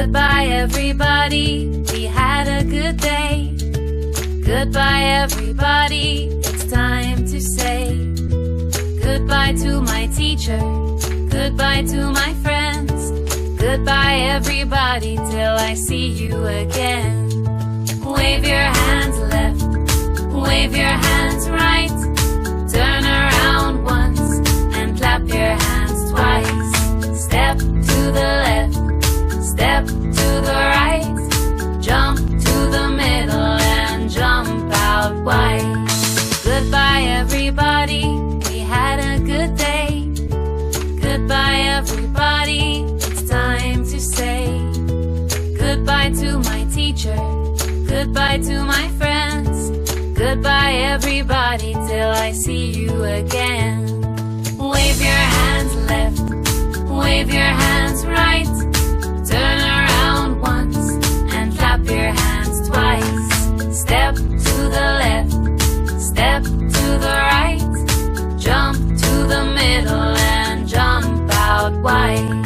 Goodbye everybody, we had a good day. Goodbye everybody, it's time to say goodbye to my teacher, goodbye to my friends. Goodbye everybody till I see you again. Wave your hands left, wave your hands right. Turn around once and clap your hands twice. Step to the left, step to the right. Jump to the middle and jump out wide. Goodbye everybody, we had a good day. Goodbye everybody, it's time to say goodbye to my teacher, goodbye to my friends. Goodbye everybody till I see you again. Wave your hands left, wave your hands right. Turn around once and clap your hands twice. Step to the left, step to the right. Jump to the middle and jump out wide.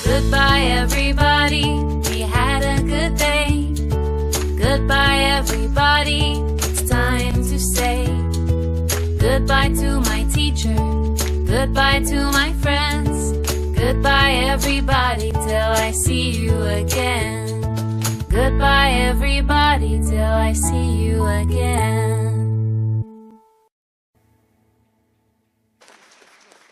Goodbye everybody, we had a good day. Goodbye everybody, it's time to say goodbye to my teacher, goodbye to my friends. Goodbye everybody till I see you again. Goodbye everybody till I see you again.